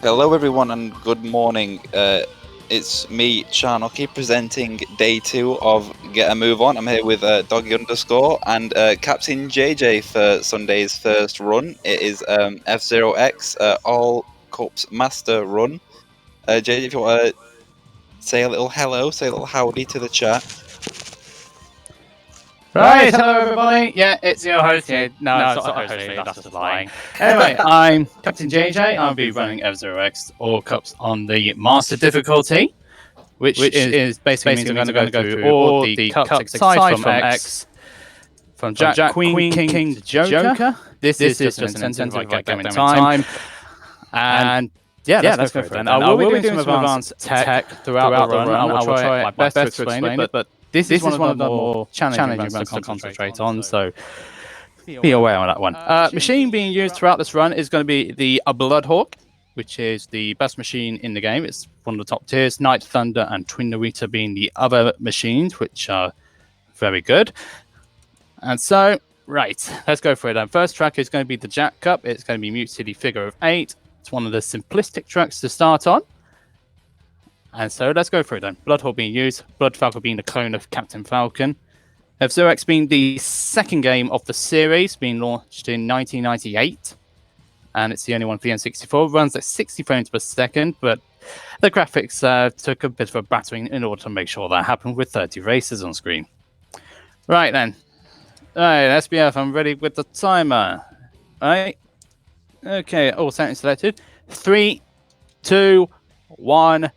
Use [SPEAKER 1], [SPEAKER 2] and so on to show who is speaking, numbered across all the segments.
[SPEAKER 1] Hello, everyone, and good morning. It's me, Charnocky, presenting day 2 of Get a Move On. I'm here with Doggy Underscore and Captain JJ for Sunday's first run. It is F-Zero X All Cups Master Run. JJ, if you want to say a little hello, say a little howdy to the chat.
[SPEAKER 2] Right, hello everybody. Yeah, it's your host here. No, it's not a host here, that's just lying. Anyway, I'm Captain JJ. I'll be running F-Zero X All Cups on the Master difficulty, which is basically means I'm going to go through all the cups aside from X, from Jack, Queen, King to Joker. This is just an incentive I get them in time. And yeah, let's go for it. I will be doing some advanced tech throughout the run. I will try my best to explain it, but this is one of the more challenging runs to concentrate on, so be aware on that one. Machine being used throughout this run is going to be the Bloodhawk, which is the best machine in the game. It's one of the top tiers. Night Thunder and Twin Narita being the other machines, which are very good. And so, right, let's go for it then. First track is going to be the Jack Cup. It's going to be Mute City Figure of 8. It's one of the simplistic tracks to start on. And so let's go for it then. Bloodhawk being used, Blood Falcon being the clone of Captain Falcon. F-Zero X being the second game of the series, being launched in 1998. And it's the only one for the N64. Runs at 60 frames per second, but the graphics took a bit of a battering in order to make sure that happened with 30 races on screen. Right then. Alright, SBF, I'm ready with the timer. Alright. Okay, all settings selected. 3, 2, 1...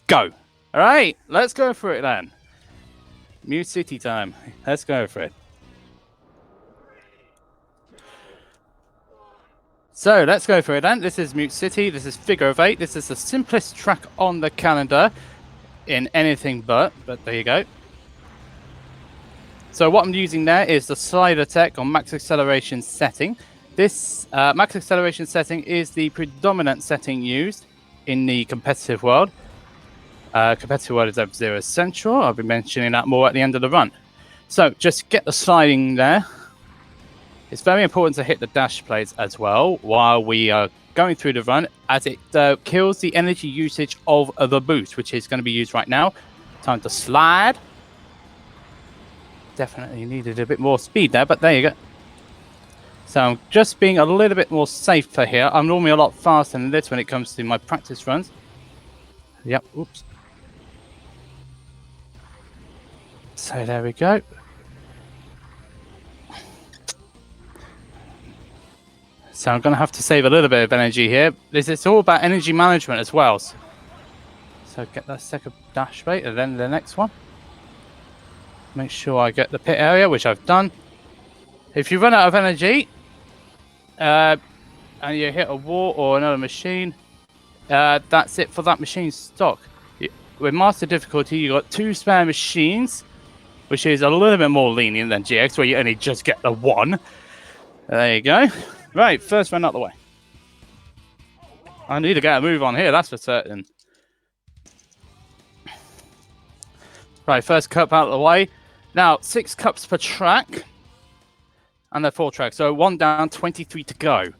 [SPEAKER 2] go. All right, let's go for it then. Mute City time. Let's go for it. So let's go for it then. This is Mute City. This is Figure of 8. This is the simplest track on the calendar in anything but there you go. So what I'm using there is the slider tech on max acceleration setting. This max acceleration setting is the predominant setting used in the competitive world. Competitive world is F-Zero Central. I'll be mentioning that more at the end of the run. So just get the sliding there. It's very important to hit the dash plates as well while we are going through the run, as it kills the energy usage of the boost, which is going to be used right now. Time to slide. Definitely needed a bit more speed there, but there you go. So I'm just being a little bit more safer here. I'm normally a lot faster than this when it comes to my practice runs. Yep, oops. So there we go. So I'm going to have to save a little bit of energy here. It's all about energy management as well. So get that second dash rate and then the next one. Make sure I get the pit area, which I've done. If you run out of energy and you hit a wall or another machine, that's it for that machine's stock. With Master difficulty, you got 2 spare machines, which is a little bit more lenient than GX, where you only just get the 1. There you go. Right, first run out the way. I need to get a move on here, that's for certain. Right, first cup out of the way. Now, 6 cups per track. And they're 4 tracks, so 1 down, 23 to go.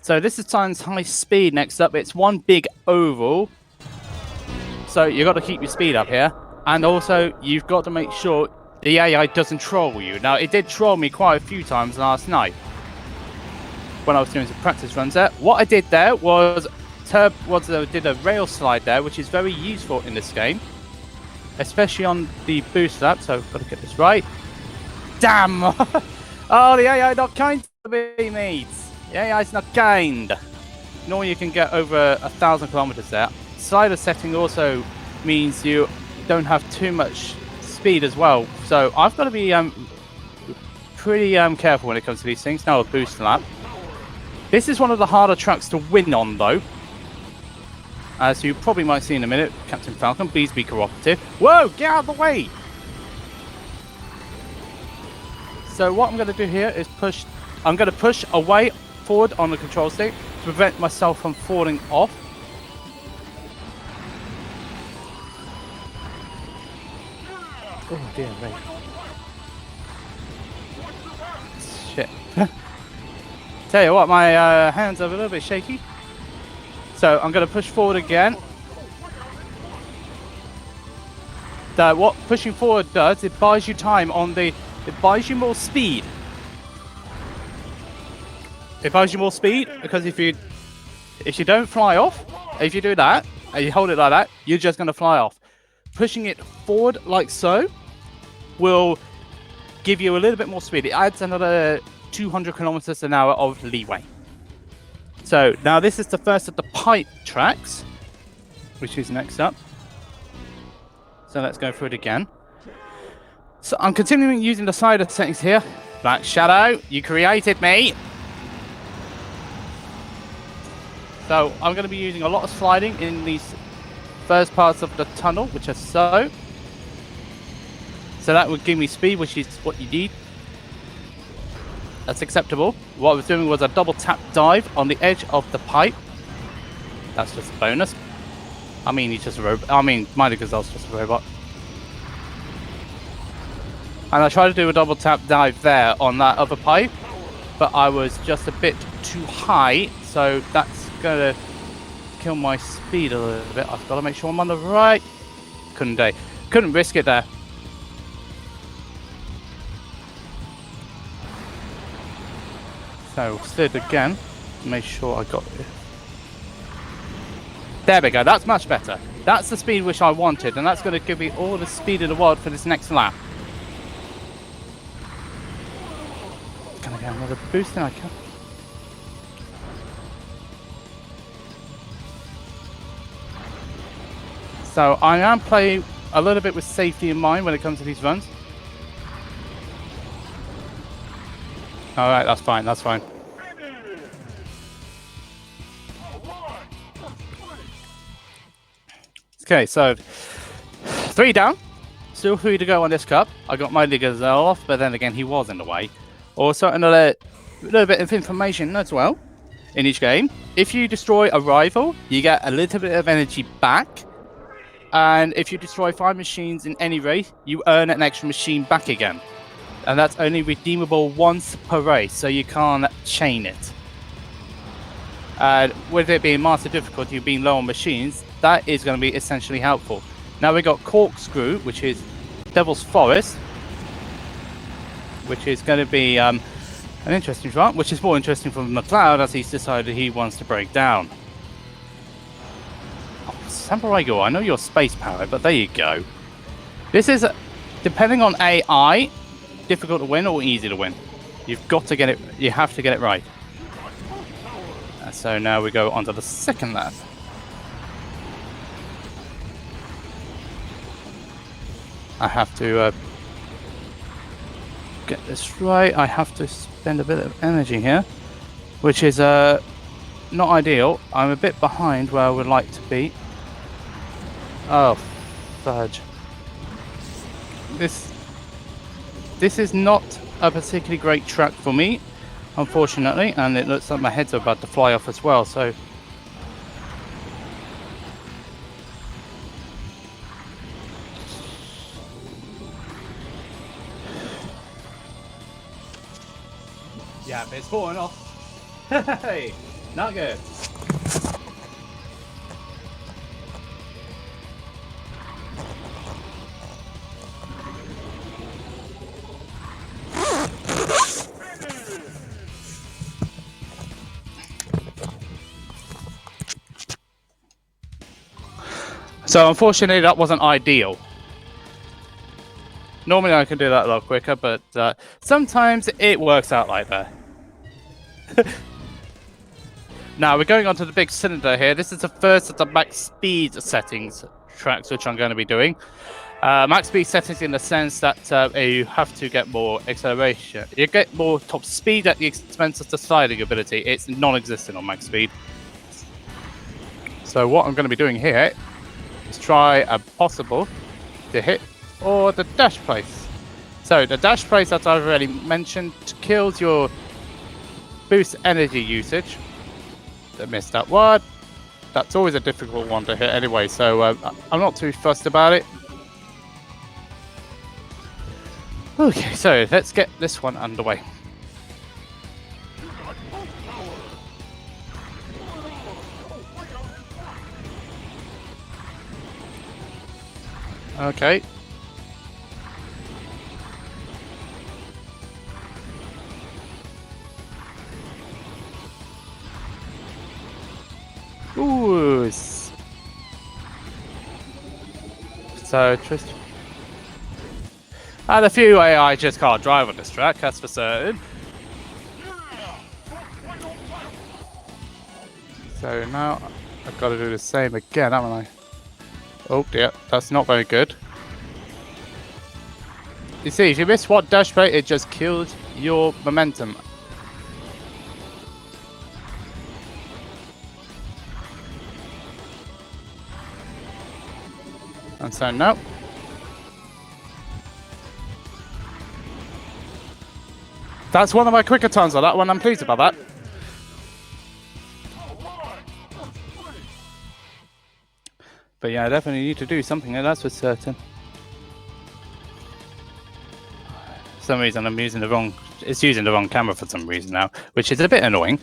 [SPEAKER 2] So this is times high speed next up. It's one big oval. So you've got to keep your speed up here. And also, you've got to make sure the AI doesn't troll you. Now, it did troll me quite a few times last night when I was doing some practice runs there. What I did there was did a rail slide there, which is very useful in this game, especially on the boost lap. So I've got to get this right. Damn! Oh, the AI not kind to me, mates. The AI's not kind. Normally you can get over 1,000 kilometers there. Slider setting also means you don't have too much speed as well. So I've got to be pretty careful when it comes to these things. Now a boost lap. This is one of the harder tracks to win on though. As you probably might see in a minute, Captain Falcon, please be cooperative. Whoa, get out of the way! So what I'm going to do here is push. I'm going to push away forward on the control stick to prevent myself from falling off. Oh dear me. Shit. Tell you what, my hands are a little bit shaky. So I'm going to push forward again. What pushing forward does, it buys you time on the... It buys you more speed. It buys you more speed because if you don't fly off, if you do that, and you hold it like that, you're just going to fly off. Pushing it forward like so will give you a little bit more speed. It adds another 200 kilometers an hour of leeway. So now this is the first of the pipe tracks, which is next up. So let's go through it again. So I'm continuing using the slider settings here. Black Shadow, you created me. So I'm going to be using a lot of sliding in these first parts of the tunnel, which are so. So that would give me speed, which is what you need. That's acceptable. What I was doing was a double tap dive on the edge of the pipe. That's just a bonus. I mean, he's just a robot. I mean, Mighty Gazelle's just a robot. And I tried to do a double tap dive there on that other pipe, but I was just a bit too high, so that's gonna kill my speed a little bit. I've got to make sure I'm on the right. Couldn't risk it there. So slid again. Make sure I got it. There we go. That's much better. That's the speed which I wanted, and that's going to give me all the speed in the world for this next lap. Can I get another boost? I can. So I am playing a little bit with safety in mind when it comes to these runs. Alright, that's fine, that's fine. Okay, so 3 down. Still 3 to go on this cup. I got Mighty Gazelle off, but then again he was in the way. Also another little bit of information as well in each game. If you destroy a rival, you get a little bit of energy back. And if you destroy 5 machines in any race, you earn an extra machine back again. And that's only redeemable once per race, so you can't chain it. And with it being master difficulty, being low on machines, that is going to be essentially helpful. Now we got Corkscrew, which is Devil's Forest, which is going to be an interesting run, which is more interesting for McLeod as he's decided he wants to break down. Oh, Samurai Go, I know you're space powered, but there you go. This is, depending on AI, difficult to win or easy to win. You've got to get it, you have to get it right. And so now we go on to the second lap. I have to get this right. I have to spend a bit of energy here, which is not ideal. I'm a bit behind where I would like to be. Oh, fudge. This is not a particularly great track for me, unfortunately, and it looks like my head's about to fly off as well, so... Yeah, it's falling off. Hey, not good. So unfortunately that wasn't ideal. Normally I can do that a lot quicker, but sometimes it works out like that. Now we're going on to the big cylinder here. This is the first of the max speed settings tracks which I'm going to be doing. Max speed settings in the sense that you have to get more acceleration. You get more top speed at the expense of the sliding ability. It's non-existent on max speed. So what I'm going to be doing here is try a possible to hit or the dash place. So the dash place that I've already mentioned kills your boost energy usage. I missed that one. That's always a difficult one to hit anyway, so I'm not too fussed about it. Okay, so let's get this one underway. Okay. Ooh. So, Tristan. And a few AI just can't drive on this track, that's for certain. So now I've got to do the same again, haven't I? Oh dear, that's not very good. You see, if you miss one dash plate, it just kills your momentum. And so no. That's one of my quicker times on that one, I'm pleased about that. But yeah, I definitely need to do something, and that's for certain. For some reason I'm using the wrong... It's using the wrong camera for some reason now, which is a bit annoying.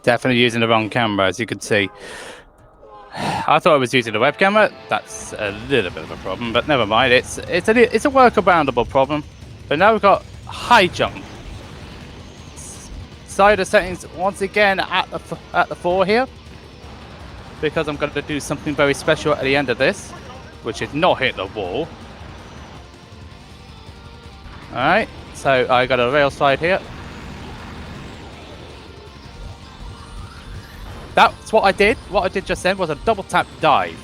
[SPEAKER 2] Definitely using the wrong camera, as you can see. I thought I was using the web camera. That's a little bit of a problem, but never mind. It's a workaroundable problem. But now we've got high jump. Side of settings once again at the 4 here, because I'm going to do something very special at the end of this, which is not hit the wall. All right, so I got a rail slide here. That's what I did. What I did just then was a double tap dive,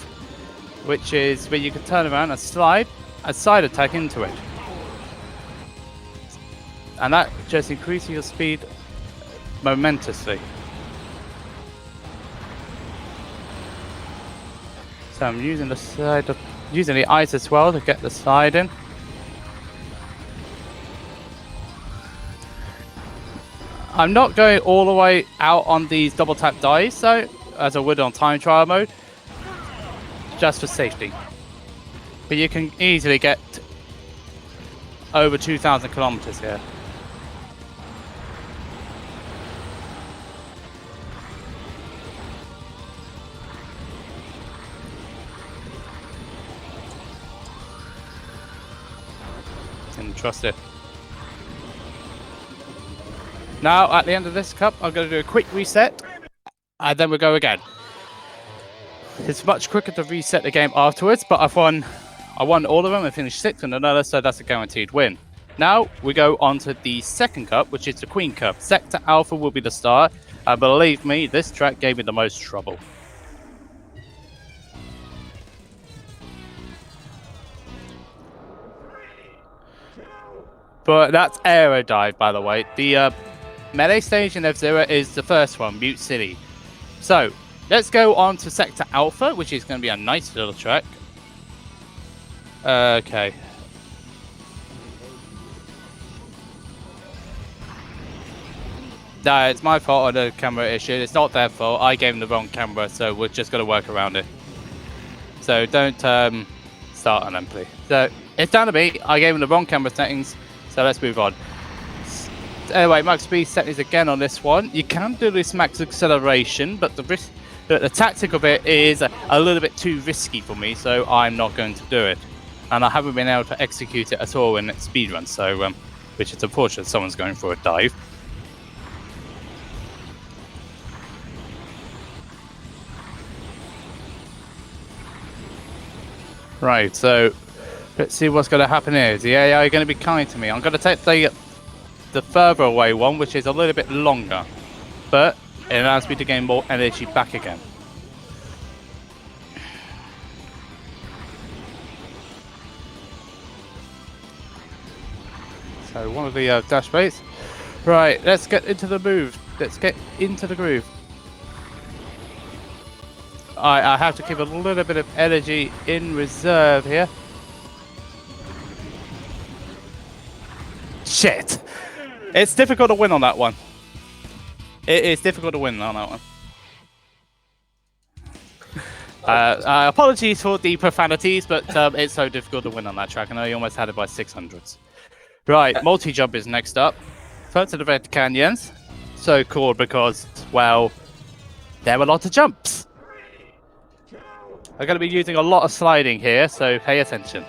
[SPEAKER 2] which is where you can turn around and slide a side attack into it. And that just increases your speed momentously. So I'm using using the ice as well to get the slide in. I'm not going all the way out on these double tap dives though, as I would on time trial mode, just for safety. But you can easily get over 2,000 kilometers here. Didn't trust it. Now, at the end of this cup, I'm going to do a quick reset, and then we'll go again. It's much quicker to reset the game afterwards, but I won all of them and finished 6th in another, so that's a guaranteed win. Now, we go on to the second cup, which is the Queen Cup. Sector Alpha will be the star, and believe me, this track gave me the most trouble. But that's Aerodive, by the way. The melee stage in F-Zero is the first one, Mute City. So, let's go on to Sector Alpha, which is going to be a nice little track. Okay. No, it's my fault on the camera issue. It's not their fault. I gave them the wrong camera, so we're just going to work around it. So, don't start on them, please. So, it's down to me. I gave them the wrong camera settings. So let's move on. Anyway, max speed settings again on this one. You can do this max acceleration, but the tactic of it is a little bit too risky for me, so I'm not going to do it. And I haven't been able to execute it at all in speedrun, so which is unfortunate. Someone's going for a dive. Right, so let's see what's going to happen here. Is the AI going to be kind to me? I'm going to take the further away one, which is a little bit longer, but it allows me to gain more energy back again. So one of the dash baits. Right, let's get into the move. Let's get into the groove. I have to keep a little bit of energy in reserve here. Shit! It's difficult to win on that one. It is difficult to win on that one. Apologies for the profanities, but it's so difficult to win on that track. I know you almost had it by 600s. Right, multi-jump is next up. First to the Red Canyons. So called because, well, there were a lot of jumps. I'm going to be using a lot of sliding here, so pay attention.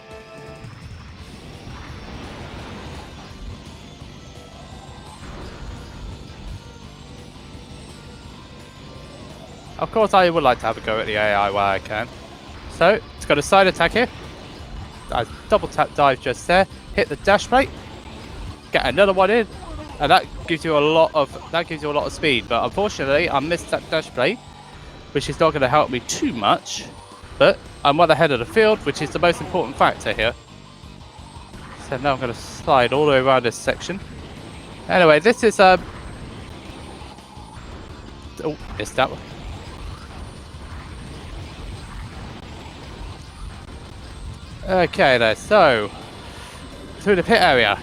[SPEAKER 2] Of course, I would like to have a go at the AI where I can. So, it's got a side attack here. I double tap dive just there. Hit the dash plate. Get another one in, and that gives you a lot of speed. But unfortunately, I missed that dash plate, which is not going to help me too much. But I'm well ahead of the field, which is the most important factor here. So now I'm going to slide all the way around this section. Anyway, this is oh, missed that one. Okay then, so through the pit area.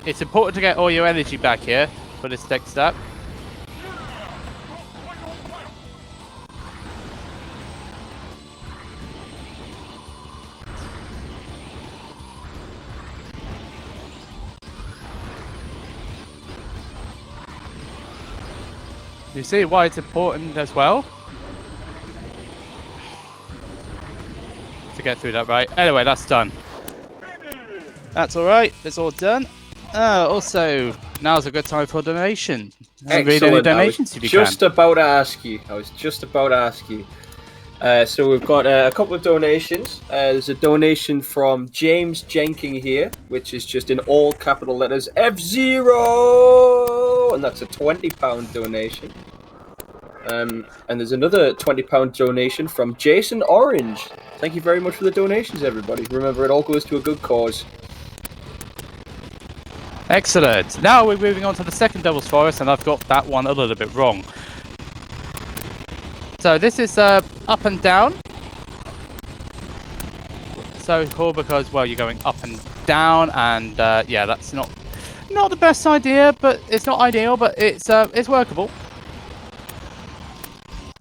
[SPEAKER 2] It's important to get all your energy back here for this next step. You see why it's important as well? To get through that, right? Anyway, that's done. That's alright, it's all done. Also, now's a good time for a donation. Read any donations if you can.
[SPEAKER 3] I was just about to ask you. So we've got a couple of donations. There's a donation from James Jenking here, which is just in all capital letters F0, and that's a £20 donation. And there's another £20 donation from Jason Orange. Thank you very much for the donations, everybody. Remember, it all goes to a good cause.
[SPEAKER 2] Excellent. Now we're moving on to the second Devil's Forest, and I've got that one a little bit wrong. So this is up and down. So cool because, well, you're going up and down, and yeah, that's not the best idea, but it's not ideal, but it's workable.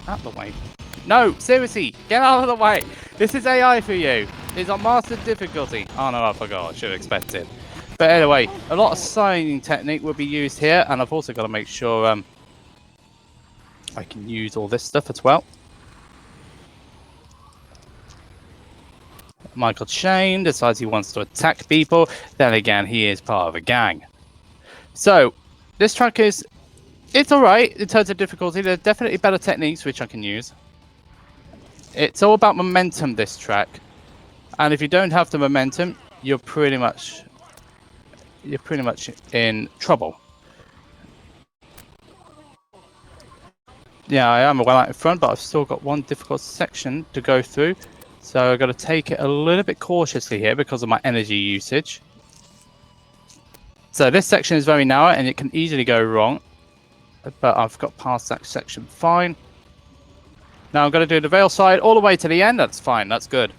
[SPEAKER 2] Out of the way. No, seriously, get out of the way. This is AI for you. It's on mastered difficulty. Oh no, I forgot. I should have expected. But anyway, a lot of sliding technique will be used here, and I've also got to make sure I can use all this stuff as well. Michael Shane decides he wants to attack people. Then again, he is part of a gang. So, this track it's alright in terms of difficulty. There's definitely better techniques which I can use. It's all about momentum, this track. And if you don't have the momentum, you're pretty much in trouble. Yeah, I am well out in front, but I've still got one difficult section to go through. So I've got to take it a little bit cautiously here because of my energy usage. So this section is very narrow and it can easily go wrong. But I've got past that section fine. Now I'm going to do the rail side all the way to the end. That's fine, that's good.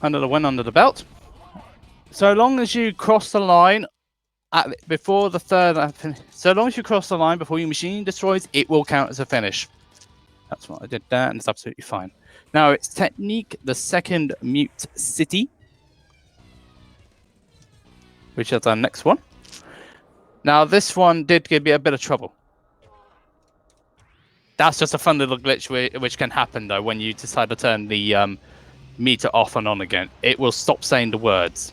[SPEAKER 2] Under the win under the belt. So long as you cross the line before the third, so long as you cross the line before your machine destroys, it will count as a finish. That's what I did there, and it's absolutely fine. Now it's technique, the second mute city, which is our next one. Now this one did give me a bit of trouble. That's just a fun little glitch which can happen though when you decide to turn the meter off and on again. It will stop saying the words.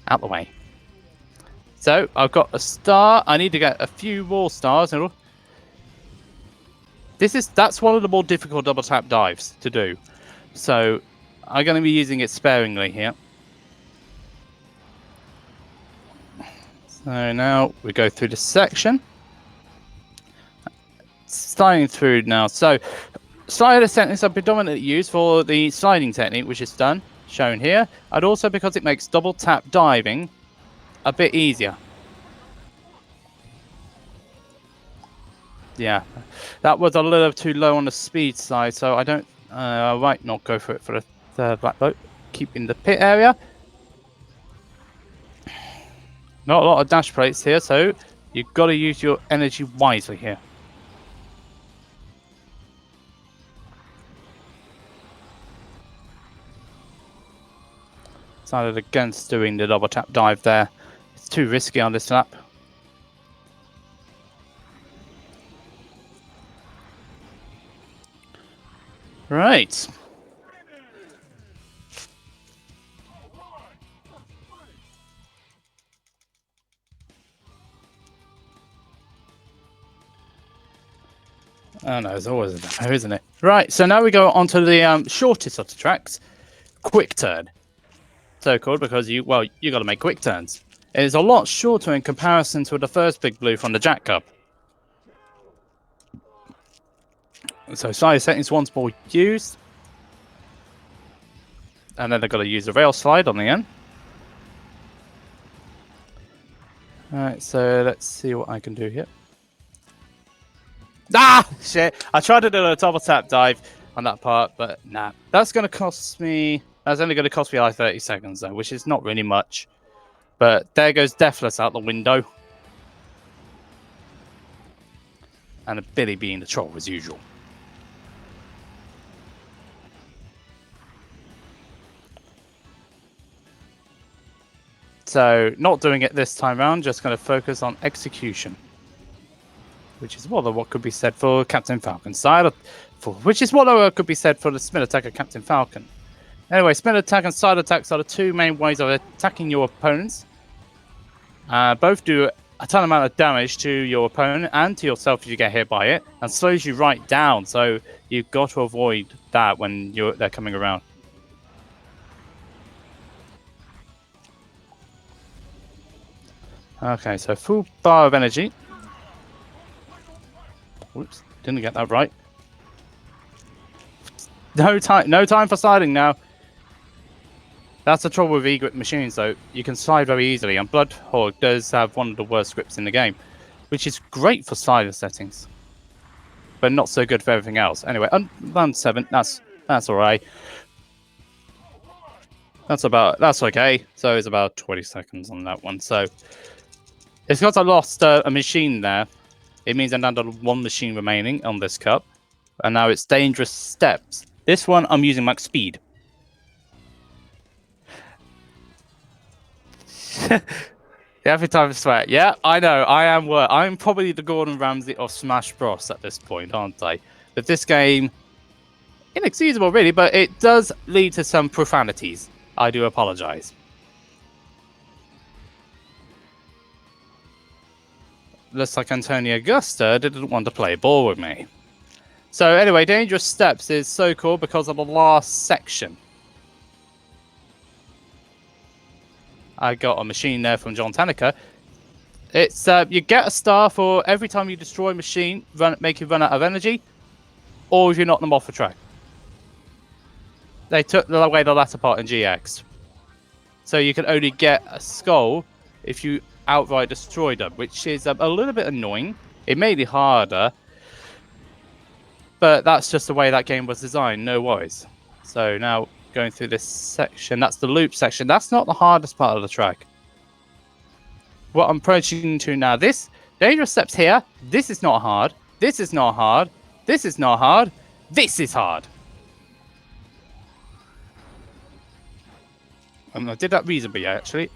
[SPEAKER 2] Out the way. So I've got a star. I need to get a few more stars. That's one of the more difficult double tap dives to do. So I'm going to be using it sparingly here. So now we go through the section. Sliding through now. So slider techniques are predominantly used for the sliding technique, which is done, shown here, and also because it makes double tap diving a bit easier. Yeah, that was a little too low on the speed side, so I might not go for it for the third black boat. Keep in the pit area. Not a lot of dash plates here, so you've got to use your energy wisely here. Decided against doing the double tap dive there. It's too risky on this lap. Right. Oh no, there's always a demo, isn't it? Right, so now we go on to the shortest of the tracks, Quick Turn. So called because you got to make quick turns. It is a lot shorter in comparison to the first Big Blue from the Jack Cup. So side settings once more used. And then they've got to use the rail slide on the end. Alright, so let's see what I can do here. Ah! Shit! I tried to do a double tap dive on that part, but nah. That's going to cost me... That's only going to cost me like 30 seconds, though, which is not really much. But there goes Deathless out the window. And a Billy being the troll, as usual. So, not doing it this time round, just going to focus on execution. Which is what could be said for Captain Falcon's side. Which is what could be said for the spin attack of Captain Falcon. Anyway, spin attack and side attacks are the two main ways of attacking your opponents. Both do a ton amount of damage to your opponent and to yourself if you get hit by it, and slows you right down. So you've got to avoid that when they're coming around. Okay, so full bar of energy. Whoops, didn't get that right. No time for sliding now. That's the trouble with E-Grip machines, though. You can slide very easily, and Bloodhawk does have one of the worst scripts in the game, which is great for slider settings, but not so good for everything else. Anyway, round 7, that's all right. That's okay. So it's about 20 seconds on that one. So it's because I lost a machine there. It means I'm down to one machine remaining on this cup, and now it's Dangerous Steps. This one I'm using max speed. Every time I sweat. Yeah, I know. I'm probably the Gordon Ramsay of Smash Bros at this point, aren't I? But this game, inexcusable really, but it does lead to some profanities. I do apologize. Looks like Antonio Augusta didn't want to play ball with me. So anyway, Dangerous Steps is so cool because of the last section. I got a machine there from John Tanaka. It's you get a star for every time you destroy a machine, make it run out of energy, or if you knock them off the track. They took away the latter part in GX. So you can only get a skull if you outright destroy them, which is a little bit annoying. It made it harder, but that's just the way that game was designed, no worries. So now going through this section, that's the loop section. That's not the hardest part of the track. What I'm approaching to now, this Dangerous Steps here, this is not hard. This is not hard. This is not hard. This is hard. I did that reasonably, actually.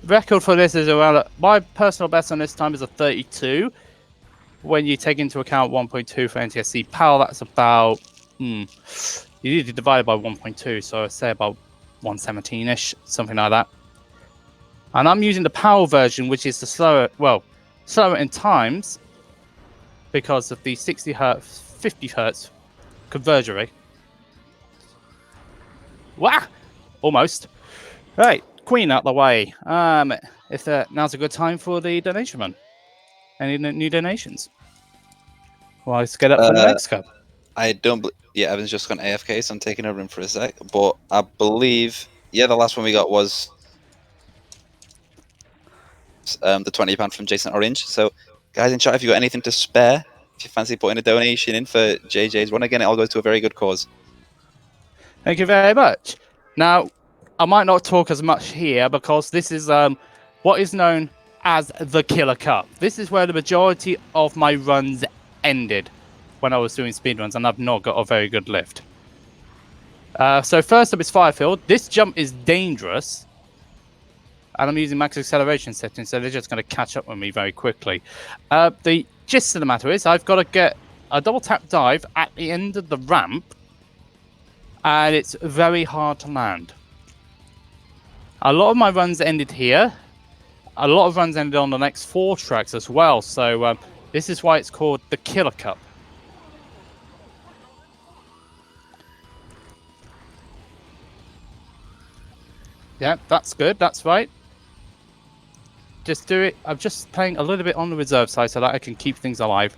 [SPEAKER 2] Record for this is around, my personal best on this time is a 32. When you take into account 1.2 for NTSC PAL, that's about, you need to divide it by 1.2, so I'd say about 117-ish, something like that. And I'm using the PAL version, which is the slower in times, because of the 60 hertz, 50 hertz conversion rate. Wah! Almost. Right, Queen out the way. If now's a good time for the donation run. Any new donations? Well, let's get up for the next cup.
[SPEAKER 1] I don't. Yeah, Evan's just gone AFK, so I'm taking over him for a sec. But I believe, the last one we got was the £20 from Jason Orange. So, guys in chat, if you got anything to spare, if you fancy putting a donation in for JJ's run, again, it all goes to a very good cause.
[SPEAKER 2] Thank you very much. Now, I might not talk as much here because this is what is known as the Killer Cup. This is where the majority of my runs ended when I was doing speedruns, and I've not got a very good lift. So first up is Firefield. This jump is dangerous, and I'm using max acceleration settings, so they're just going to catch up with me very quickly. The gist of the matter is I've got to get a double tap dive at the end of the ramp, and it's very hard to land. A lot of my runs ended here. A lot of runs ended on the next 4 tracks as well, so this is why it's called the Killer Cup. Yeah, that's good, that's right. Just do it. I'm just playing a little bit on the reserve side so that I can keep things alive.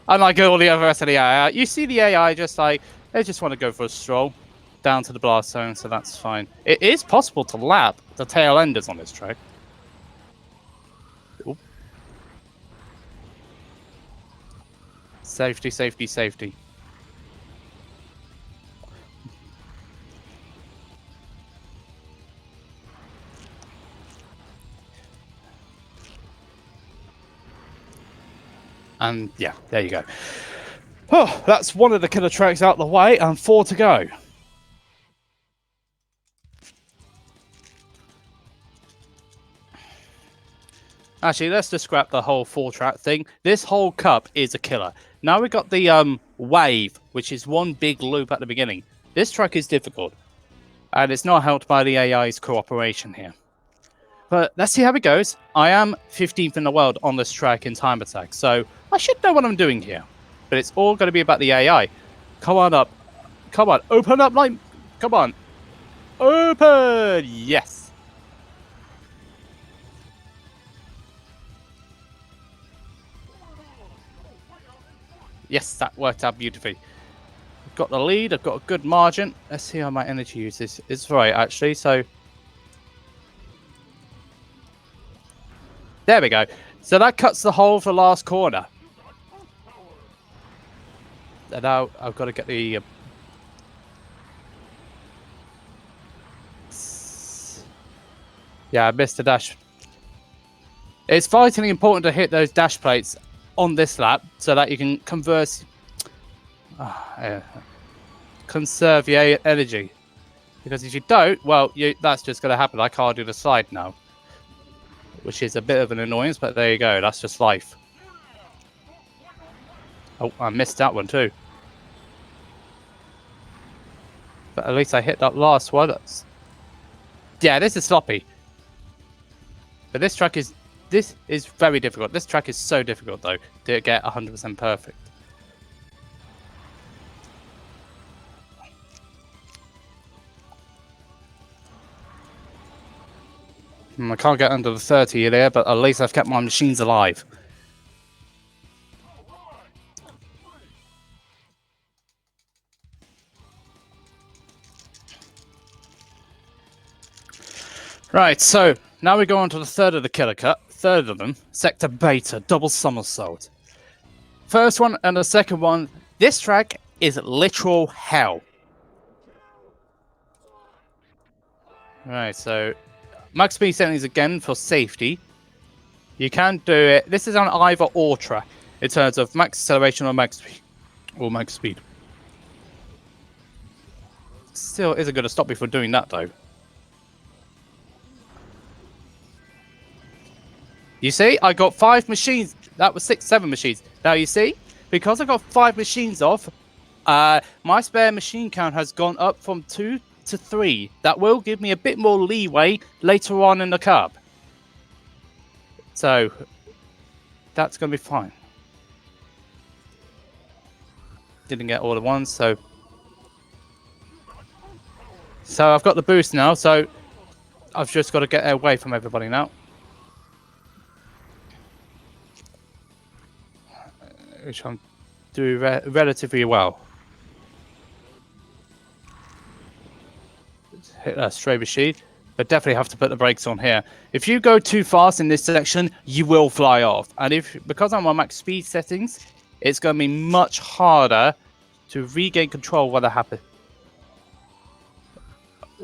[SPEAKER 2] Unlike all the other rest of the AI, you see the AI just like, they just want to go for a stroll down to the blast zone, so that's fine. It is possible to lap the tail enders on this track. Oop. Safety, safety, safety. And yeah, there you go. Oh, that's one of the killer tracks out the way, and 4 to go. Actually, let's just scrap the whole 4-track thing. This whole cup is a killer. Now we've got the wave, which is one big loop at the beginning. This track is difficult, and it's not helped by the AI's cooperation here. But let's see how it goes. I am 15th in the world on this track in time attack, so I should know what I'm doing here. But it's all going to be about the AI. Come on up. Come on. Open up, like. Come on. Open. Yes. Yes, that worked out beautifully. I've got the lead. I've got a good margin. Let's see how my energy use is. It's right, actually. So there we go. So that cuts the hole for the last corner. And now I've got to get the... yeah, I missed the dash. It's vitally important to hit those dash plates on this lap so that you can conserve your energy. Because if you don't, well, that's just going to happen. I can't do the slide now. Which is a bit of an annoyance, but there you go. That's just life. Oh, I missed that one too. But at least I hit that last one. Yeah, this is sloppy. But this track is... this is very difficult. This track is so difficult, though, to get 100% perfect. I can't get under the 30 there, but at least I've kept my machines alive. Right, so now we go on to the third of the Killer Cut. Third of them, Sector Beta, double somersault. First one and the second one, this track is literal hell. Right, so max speed settings again for safety. You can do it. This is on either or track in terms of max acceleration or max speed. Still isn't going to stop me from doing that though. You see, I got 5 machines. That was 7 machines. Now you see, because I got 5 machines off, my spare machine count has gone up from 2 to 3. That will give me a bit more leeway later on in the cup. So that's going to be fine. Didn't get all at once, so I've got the boost now. So I've just got to get away from everybody now. Which I'm doing relatively well. Hit that stray machine, but definitely have to put the brakes on here. If you go too fast in this section, you will fly off. And because I'm on max speed settings, it's going to be much harder to regain control when that happens.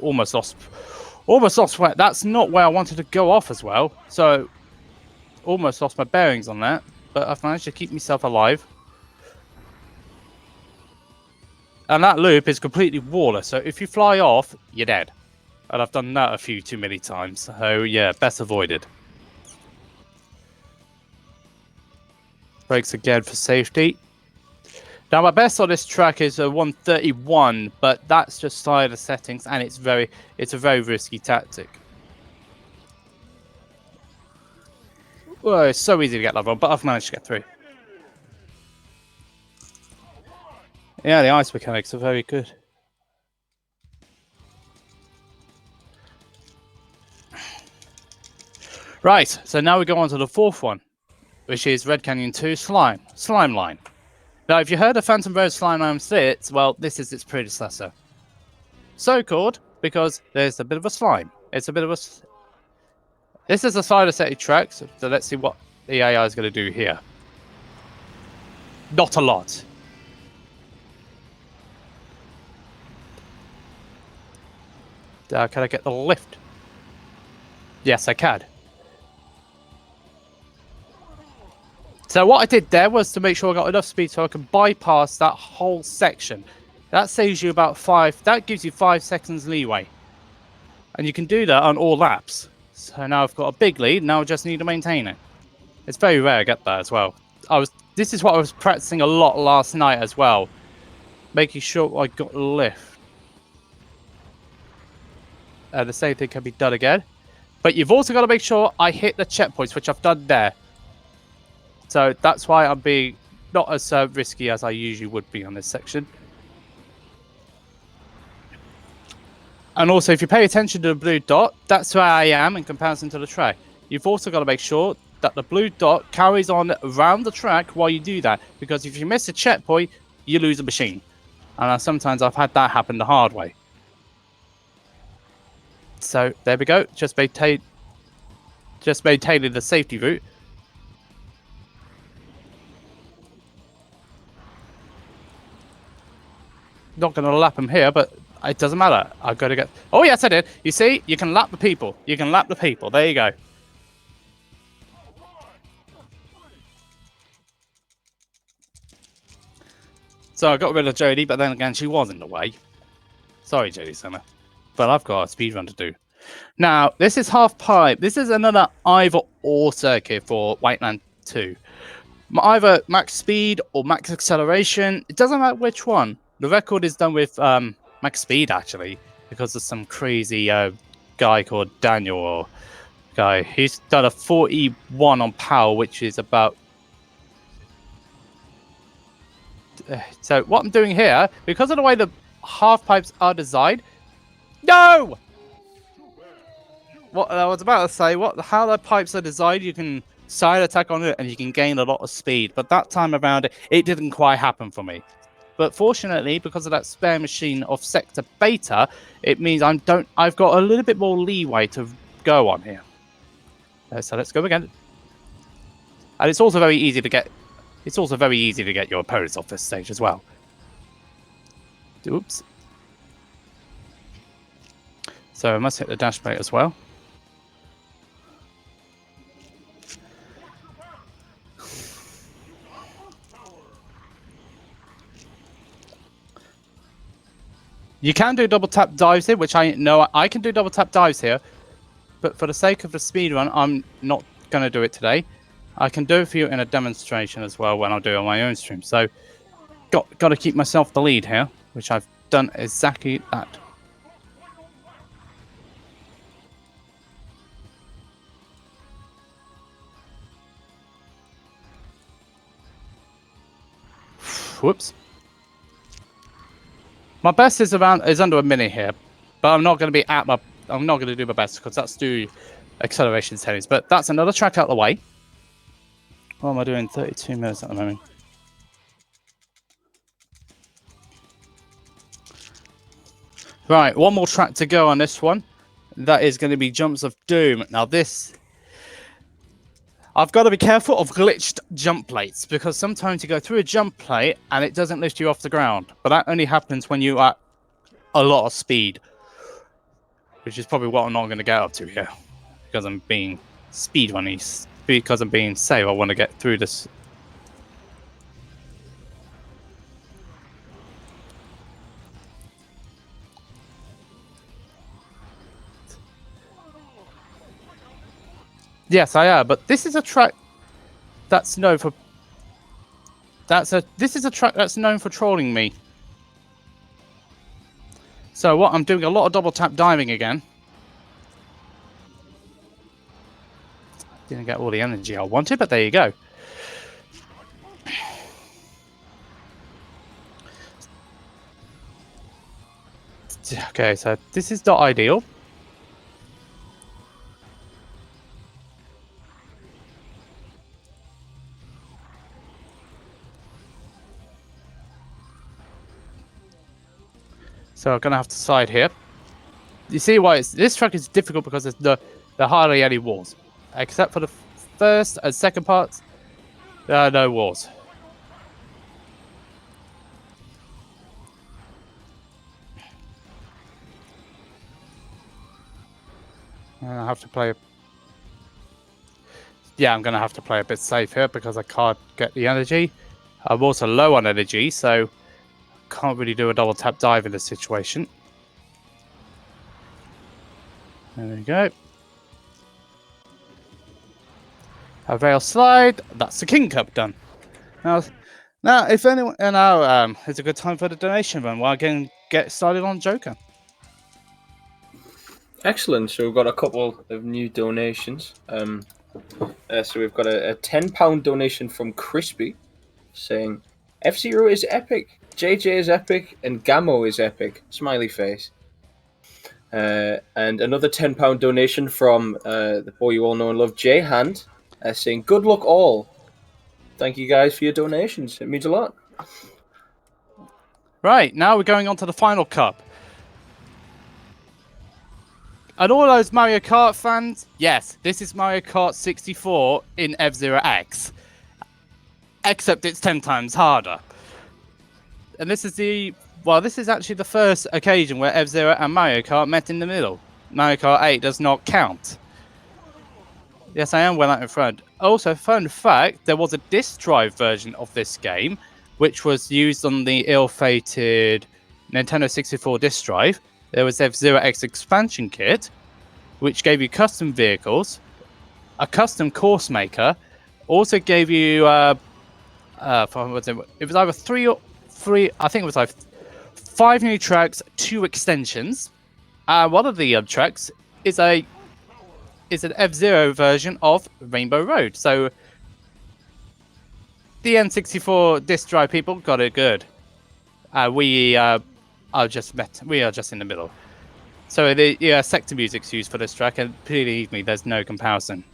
[SPEAKER 2] Almost lost where. That's not where I wanted to go off as well. So almost lost my bearings on that. But I've managed to keep myself alive. And that loop is completely water, so if you fly off, you're dead. And I've done that a few too many times, so yeah, best avoided. Brakes again for safety. Now my best on this track is a 131, but that's just slider settings, and it's a very risky tactic. Well, it's so easy to get that wrong, but I've managed to get through. Yeah, the ice mechanics are very good. Right, so now we go on to the fourth one, which is Red Canyon 2 Slime Line. Now, if you heard of Phantom Road Slime Line 6, well, this is its predecessor. So called because there's a bit of a slime. It's a bit of a... This is a slider setting track, so let's see what the AI is going to do here. Not a lot. Can I get the lift? Yes, I can. So what I did there was to make sure I got enough speed so I can bypass that whole section. That saves you about that gives you 5 seconds leeway. And you can do that on all laps. So now I've got a big lead, now I just need to maintain it. It's very rare I get that as well. This is what I was practicing a lot last night as well. Making sure I got the lift. The same thing can be done again. But you've also got to make sure I hit the checkpoints, which I've done there. So that's why I'm being not as risky as I usually would be on this section. And also, if you pay attention to the blue dot, that's where I am in comparison to the track. You've also got to make sure that the blue dot carries on around the track while you do that. Because if you miss a checkpoint, you lose a machine. And sometimes I've had that happen the hard way. So there we go. Just maintaining the safety route. Not going to lap him here, but it doesn't matter. I've got to get... Oh, yes, I did. You see, you can lap the people. You can lap the people. There you go. So I got rid of Jodie, but then again, she was in the way. Sorry, Jodie Summer. But I've got a speed run to do. Now, this is half pipe. This is another either or circuit for Whiteland 2. Either max speed or max acceleration. It doesn't matter which one. The record is done with max speed, actually, because of some crazy guy called Daniel or guy. He's done a 41 on power, which is about... So what I'm doing here, because of the way the half pipes are designed... No! What I was about to say, how the pipes are designed, you can side attack on it and you can gain a lot of speed. But that time around, it didn't quite happen for me. But fortunately, because of that spare machine of Sector Beta, it means I've got a little bit more leeway to go on here. So let's go again. And it's also very easy to get. It's also very easy to get your opponents off this stage as well. Oops. So I must hit the dash plate as well. You can do double tap dives here, which I know I can do double tap dives here, but for the sake of the speed run, I'm not going to do it today. I can do it for you in a demonstration as well when I do it on my own stream. So, got to keep myself the lead here, which I've done exactly that. Whoops. My best is under a minute here, but I'm not going to be I'm not going to do my best because that's do acceleration settings. But that's another track out of the way. What am I doing? 32 minutes at the moment. Right, one more track to go on this one. That is going to be Jumps of Doom. Now this... I've got to be careful of glitched jump plates because sometimes you go through a jump plate and it doesn't lift you off the ground. But that only happens when you are at a lot of speed, which is probably what I'm not going to get up to here because I'm being speedrunny. Because I'm being safe, I want to get through this. Yes, I am, but this is a track that's known for This is a track that's known for trolling me. So what? I'm doing a lot of double tap diving again. Didn't get all the energy I wanted, but there you go. Okay, so this is not ideal. So I'm gonna have to side here. You see why this track is difficult because there are hardly any walls, except for the first and second parts. There are no walls. I have to play. Yeah, I'm gonna have to play a bit safe here because I can't get the energy. I'm also low on energy, so can't really do a double tap dive in this situation. There we go. A rail slide. That's the King Cup done. Now if anyone, now it's a good time for the donation run while I can get started on Joker.
[SPEAKER 3] Excellent. So we've got a couple of new donations. So we've got a £10 donation from Crispy saying, F-Zero is epic, JJ is epic, and Gammo is epic. Smiley face. And another £10 donation from the boy you all know and love, J Hand, saying, good luck all. Thank you guys for your donations. It means a lot.
[SPEAKER 2] Right, now we're going on to the final cup. And all those Mario Kart fans, yes, this is Mario Kart 64 in F-Zero X. Except it's 10 times harder. And this is actually the first occasion where F-Zero and Mario Kart met in the middle. Mario Kart 8 does not count. Yes, I am well out in front. Also, fun fact, there was a disc drive version of this game, which was used on the ill-fated Nintendo 64 disc drive. There was F-Zero X expansion kit, which gave you custom vehicles, a custom course maker, also gave you it was either three, I think it was like 5 new tracks, 2 extensions. One of the tracks is an F-Zero version of Rainbow Road. So the N64 disc drive people got it good. We are just in the middle. So the sector music's used for this track, and believe me, there's no comparison.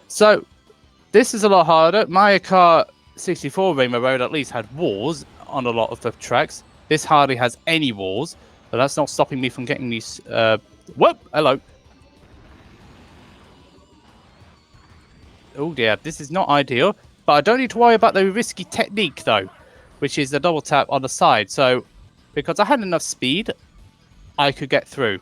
[SPEAKER 2] So this is a lot harder. Mario Kart 64 Rainbow Road at least had walls on a lot of the tracks. This hardly has any walls, but that's not stopping me from getting these. Whoop! Hello. Oh dear, this is not ideal. But I don't need to worry about the risky technique though, which is the double tap on the side. So, because I had enough speed, I could get through.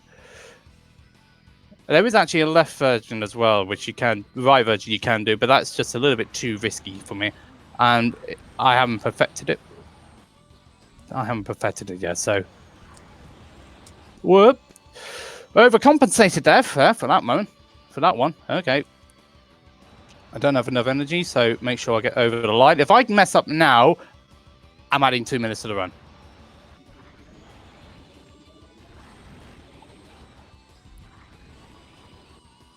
[SPEAKER 2] There is actually a left version as well, which right version you can do, but that's just a little bit too risky for me. And I haven't perfected it. Yet, so. Whoop. Overcompensated there for that moment. For that one. Okay. I don't have enough energy, so make sure I get over the line. If I mess up now, I'm adding 2 minutes to the run.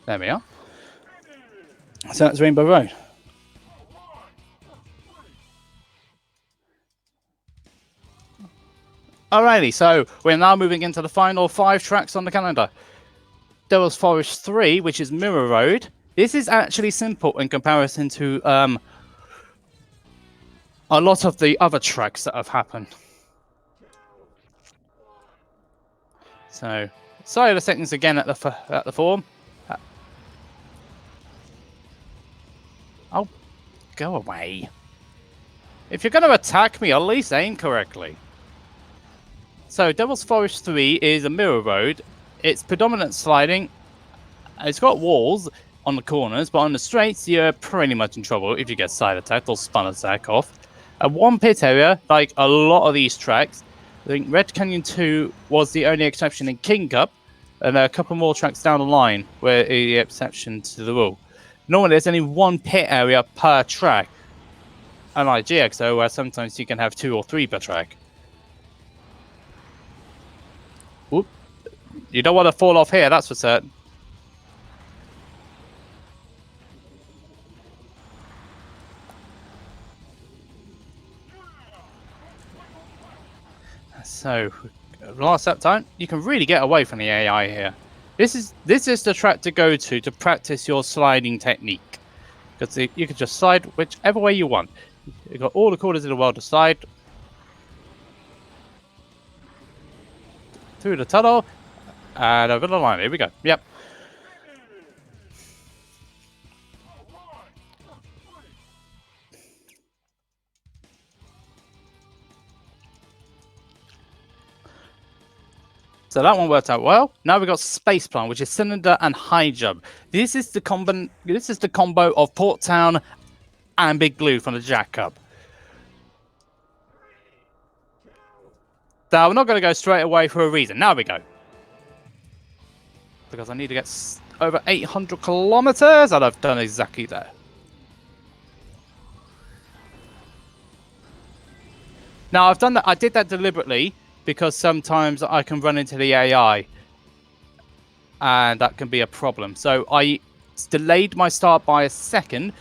[SPEAKER 2] There we are. So that's Rainbow Road. Alrighty, so we're now moving into the final 5 tracks on the calendar. Devil's Forest 3, which is Mirror Road. This is actually simple in comparison to a lot of the other tracks that have happened. So, sorry the settings again at the form. Oh, go away. If you're going to attack me, at least aim correctly. So, Devil's Forest 3 is a mirror road. It's predominant sliding. It's got walls on the corners, but on the straights, you're pretty much in trouble if you get side attacked or spun attack off. One pit area, like a lot of these tracks, I think Red Canyon 2 was the only exception in King Cup, and there are a couple more tracks down the line where the exception to the rule. Normally, there's only one pit area per track. Unlike GXO, where sometimes you can have 2 or 3 per track. Whoop. You don't want to fall off here, that's for certain. So, last lap time, you can really get away from the AI here. This is the track to go to practice your sliding technique. Because you can just slide whichever way you want. You've got all the corners in the world to slide. Through the tunnel. And over the line. Here we go. Yep. So that one worked out well. Now we've got Space Plan, which is cylinder and high jump. This is the combo of Port Town and Big Blue from the Jack Cup. Now we're not going to go straight away for a reason. Now we go. Because I need to get over 800 kilometers, and I've done exactly that. Now I've done that. I did that deliberately because sometimes I can run into the AI, and that can be a problem. So I delayed my start by a second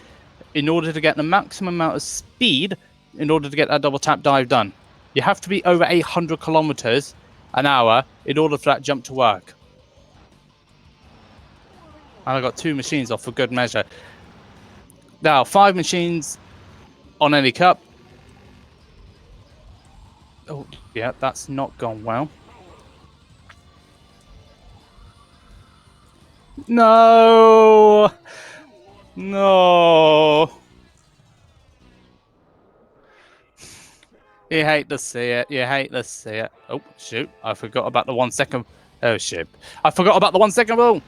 [SPEAKER 2] in order to get the maximum amount of speed in order to get that double tap dive done. You have to be over 800 kilometers an hour in order for that jump to work. And I got 2 machines off for good measure. Now, 5 machines on any cup. Oh, yeah, that's not gone well. No! No! You hate to see it. You hate to see it. Oh, shoot. I forgot about the 1 second. Oh, shit. I forgot about the 1 second rule.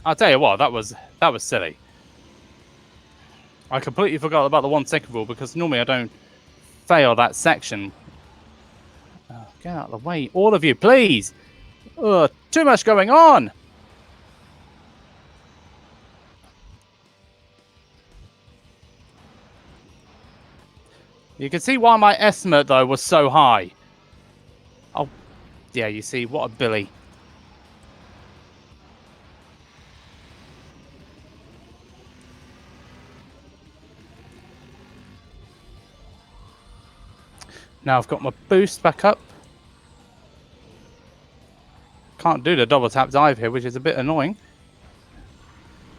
[SPEAKER 2] I'll tell you what, that was silly. I completely forgot about the 1 second rule because normally I don't fail that section. Oh, get out of the way. All of you, please. Too much going on. You can see why my estimate, though, was so high. Oh, yeah, you see, what a Billy. Now I've got my boost back up. Can't do the double tap dive here, which is a bit annoying.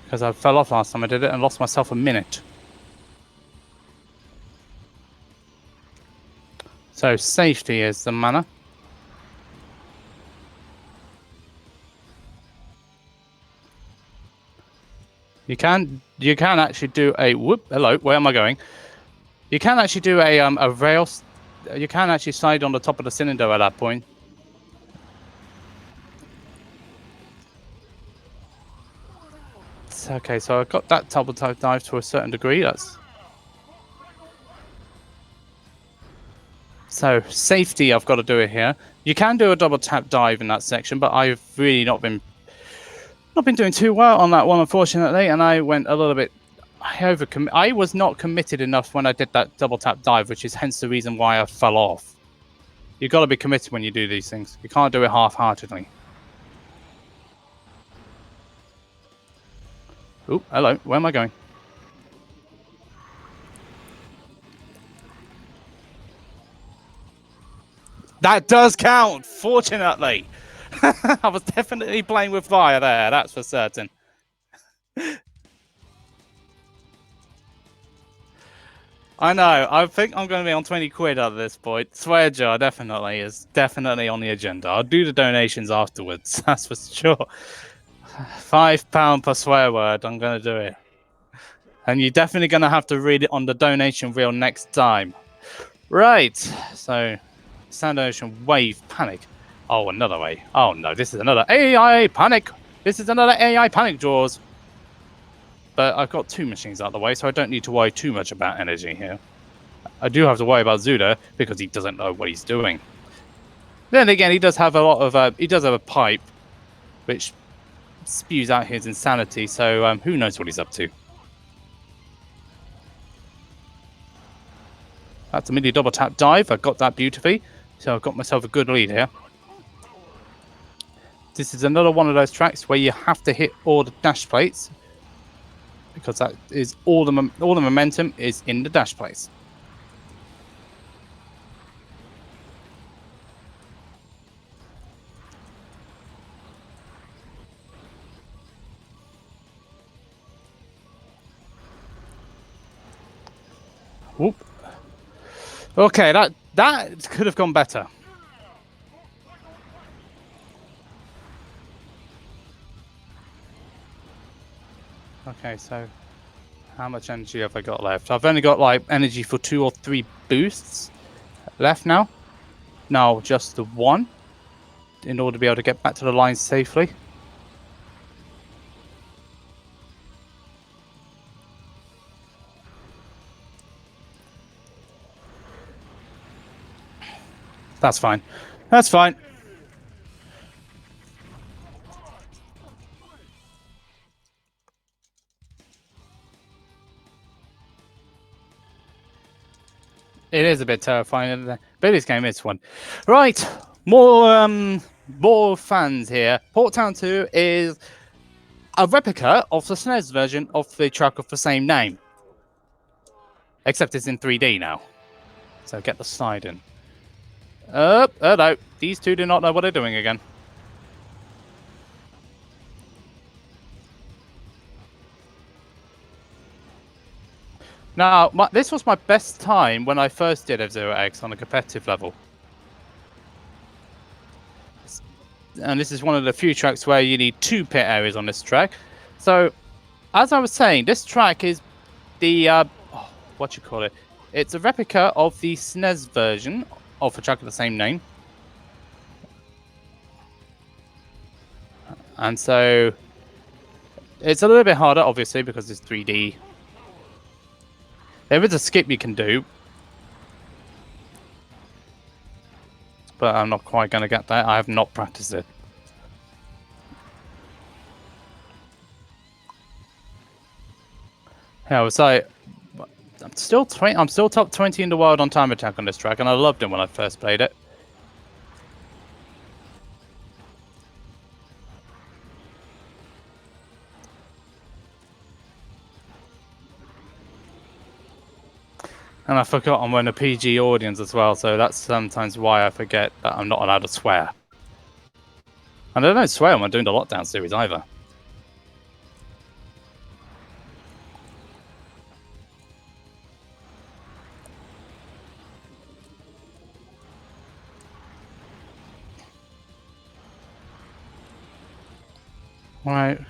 [SPEAKER 2] Because I fell off last time I did it and lost myself a minute. So safety is the manner. You can actually do a whoop. Hello, where am I going? You can actually do a rail. You can actually slide on the top of the cylinder at that point. Okay, so I got that double tap dive to a certain degree. That's so safety. I've got to do it here. You can do a double tap dive in that section, but I've really not been doing too well on that one, unfortunately. And I went a little bit. I was not committed enough when I did that double tap dive, which is hence the reason why I fell off. You've got to be committed when you do these things. You can't do it half-heartedly. Oh, hello. Where am I going? That does count, fortunately. I was definitely playing with fire there, that's for certain. I know. I think I'm going to be on 20 quid at this point. Swear jar definitely is on the agenda. I'll do the donations afterwards. That's for sure. £5 per swear word. I'm going to do it. And you're definitely going to have to read it on the donation reel next time. Right. So, Sound Ocean Wave Panic. Oh, another way. Oh, no. This is another AI Panic. This is another AI Panic, Jaws. But I've got 2 machines out of the way, so I don't need to worry too much about energy here. I do have to worry about Zuda, because he doesn't know what he's doing. Then again, he does have a lot of he does have a pipe, which spews out his insanity. So who knows what he's up to? That's a mini double tap dive. I got that beautifully, so I've got myself a good lead here. This is another one of those tracks where you have to hit all the dash plates, because that is all the momentum is in the dash plates. Whoop. Okay, that could have gone better. Okay, so how much energy have I got left? I've only got like energy for 2 or 3 boosts left now. Now just the one in order to be able to get back to the line safely. That's fine. That's fine. It is a bit terrifying, but this game is fun. Right, more fans here. Port Town 2 is a replica of the SNES version of the track of the same name, except it's in 3D now. So get the slide in. No, these two do not know what they're doing again. Now, this was my best time when I first did F-Zero X on a competitive level. And this is one of the few tracks where you need 2 pit areas on this track. So, as I was saying, this track is the, what you call it? It's a replica of the SNES version of a track of the same name. And so, it's a little bit harder, obviously, because it's 3D. There is a skip you can do, but I'm not quite going to get that. I have not practiced it. Yeah, I would say I'm still top 20 in the world on time attack on this track, and I loved it when I first played it. And I forgot I'm in a PG audience as well, so that's sometimes why I forget that I'm not allowed to swear. And I don't swear when I'm doing the Lockdown series either. Right.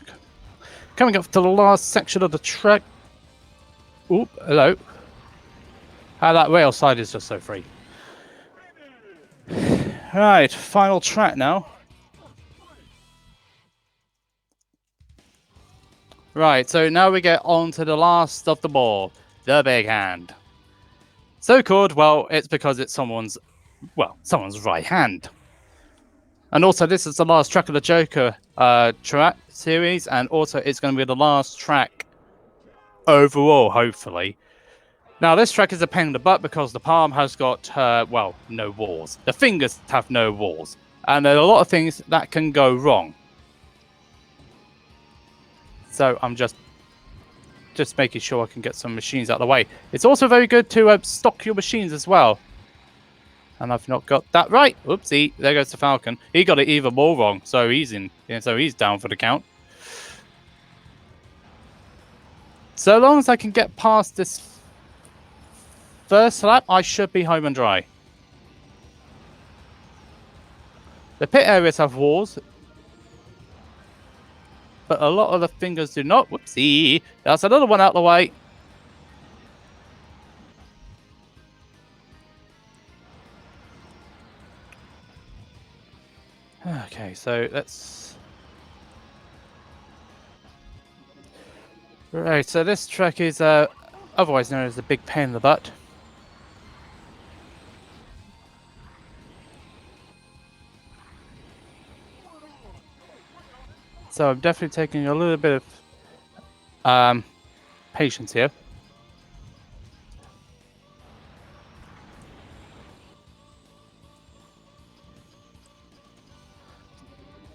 [SPEAKER 2] Coming up to the last section of the track. Oop, hello. That rail side is just so free. Right, final track now. Right, so now we get on to the last of the ball, the big hand. So called, well, it's because it's someone's right hand. And also, this is the last track of the Joker track series, and also it's going to be the last track overall, hopefully. Now, this track is a pain in the butt because the palm has got, no walls. The fingers have no walls. And there are a lot of things that can go wrong. So I'm just making sure I can get some machines out of the way. It's also very good to stock your machines as well. And I've not got that right. Oopsie, there goes the Falcon. He got it even more wrong, so he's down for the count. So long as I can get past this first lap, I should be home and dry. The pit areas have walls, but a lot of the fingers do not. Whoopsie. That's another one out of the way. Okay, so let's... Right, so this track is otherwise known as the big pain in the butt. so I'm definitely taking a little bit of patience here.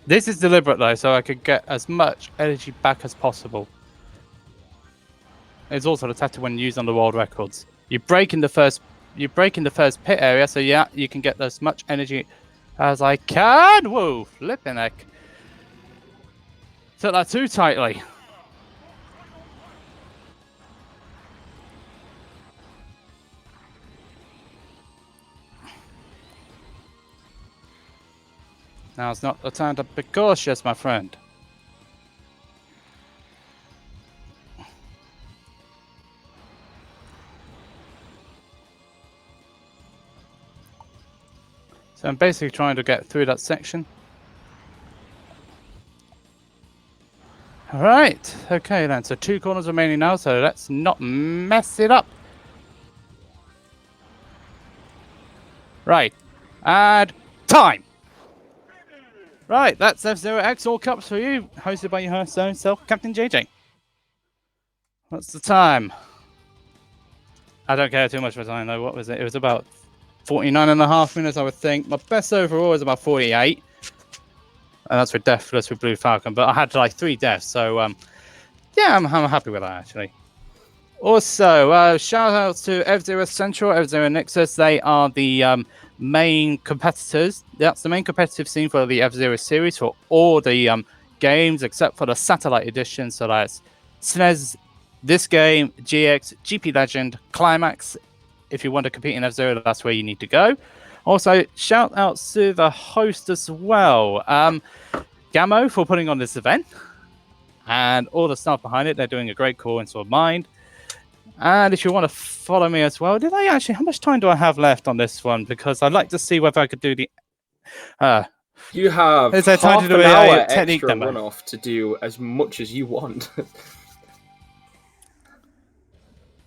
[SPEAKER 2] This is deliberate though, so I could get as much energy back as possible. It's also the tactic when used on the world records. You break in the first pit area, so yeah, you can get as much energy as I can. Whoa, flipping heck. Took that too tightly. Now's not the time to be cautious, my friend. So I'm basically trying to get through that section. Alright, okay then, so 2 corners remaining now, so let's not mess it up. Right, and time! Right, that's F-Zero X All Cups for you, hosted by your host own self, Captain JJ. What's the time? I don't care too much for time though, what was it? It was about 49.5 minutes, I would think. My best overall is about 48. And that's with Deathless with Blue Falcon, but I had like 3 deaths, so yeah, I'm happy with that actually. Also, shout out to F-Zero Central, F-Zero Nexus. They are the main competitors. That's the main competitive scene for the F-Zero series for all the games except for the Satellite Edition. So that's SNES, this game, GX, GP Legend, Climax. If you want to compete in F-Zero, that's where you need to go. Also, shout out to the host as well, Gamo, for putting on this event and all the staff behind it. They're doing a great call in Sword Mind. And if you want to follow me as well, how much time do I have left on this one? Because I'd like to see whether I could do the...
[SPEAKER 3] You have
[SPEAKER 2] is there time
[SPEAKER 3] half
[SPEAKER 2] to do
[SPEAKER 3] an hour
[SPEAKER 2] technique
[SPEAKER 3] extra
[SPEAKER 2] demo?
[SPEAKER 3] run-off to do as much as you want.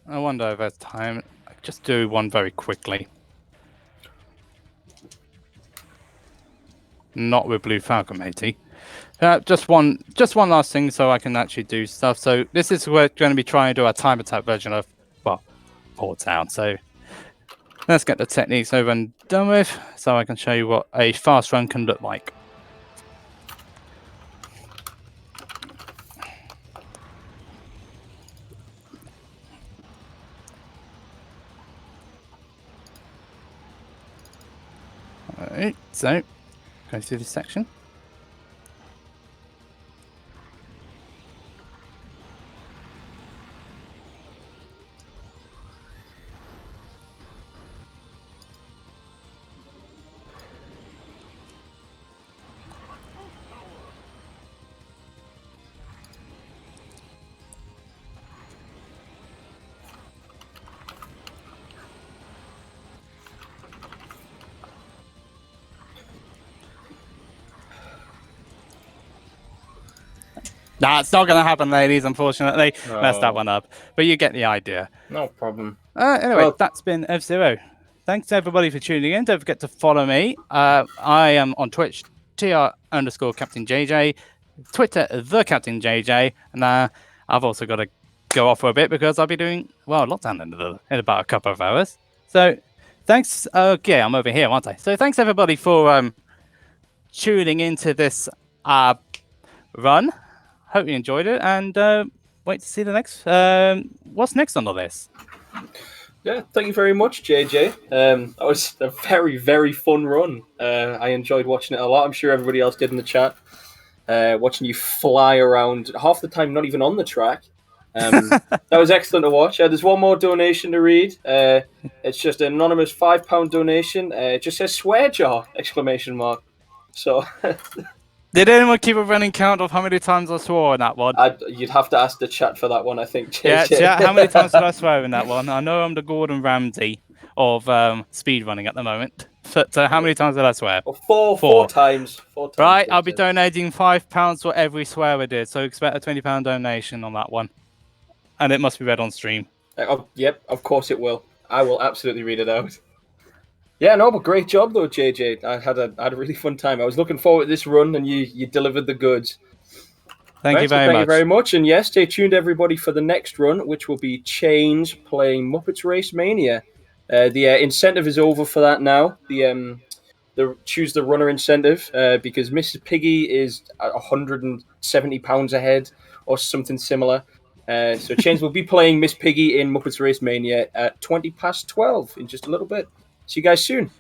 [SPEAKER 2] I wonder if there's time. I could just do one very quickly. Not with Blue Falcon, matey. Just one last thing so I can actually do stuff. So this is we're going to be trying to do a time attack version of, well, Port Town. So let's get the techniques over and done with so I can show you what a fast run can look like. Alright, so go through this section. Nah, it's not going to happen, ladies, unfortunately.
[SPEAKER 3] No.
[SPEAKER 2] Messed that one up. But you get the idea.
[SPEAKER 3] No problem.
[SPEAKER 2] Anyway,
[SPEAKER 3] Well-
[SPEAKER 2] that's been F-Zero. Thanks, everybody, for tuning in. Don't forget to follow me. I am on Twitch, TR_Captain JJ. Twitter, The Captain JJ. And I've also got to go off for a bit because I'll be doing, well, lockdown in about a couple of hours. So, thanks. Okay, I'm over here, aren't I? So, thanks, everybody, for tuning into this run. Hope you enjoyed it, and wait to see the next. What's next on the list?
[SPEAKER 3] Yeah, thank you very much, JJ. That was a very, very fun run. I enjoyed watching it a lot. I'm sure everybody else did in the chat. Watching you fly around, half the time not even on the track. That was excellent to watch. There's one more donation to read. It's just an anonymous £5 donation. It just says "swear jar!" ! So.
[SPEAKER 2] Did anyone keep a running count of how many times I swore in that one?
[SPEAKER 3] You'd have to ask the chat for that one, I think, JJ.
[SPEAKER 2] Yeah, chat, how many times did I swear in that one? I know I'm the Gordon Ramsay of speedrunning at the moment. But how many times did I swear?
[SPEAKER 3] Well, four times.
[SPEAKER 2] Right, I'll be donating £5 for every swear I did, so expect a £20 donation on that one. And it must be read on stream.
[SPEAKER 3] Yep, of course it will. I will absolutely read it out. Yeah, no, but great job though, JJ. I had a really fun time. I was looking forward to this run, and you delivered the goods.
[SPEAKER 2] Thank you very
[SPEAKER 3] Thank
[SPEAKER 2] much.
[SPEAKER 3] you very much. And yes, stay tuned, everybody, for the next run, which will be Change playing Muppets Race Mania. The incentive is over for that now. The choose the runner incentive because Mrs. Piggy is £170 ahead or something similar. So Chains will be playing Miss Piggy in Muppets Race Mania at 12:20 in just a little bit. See you guys soon.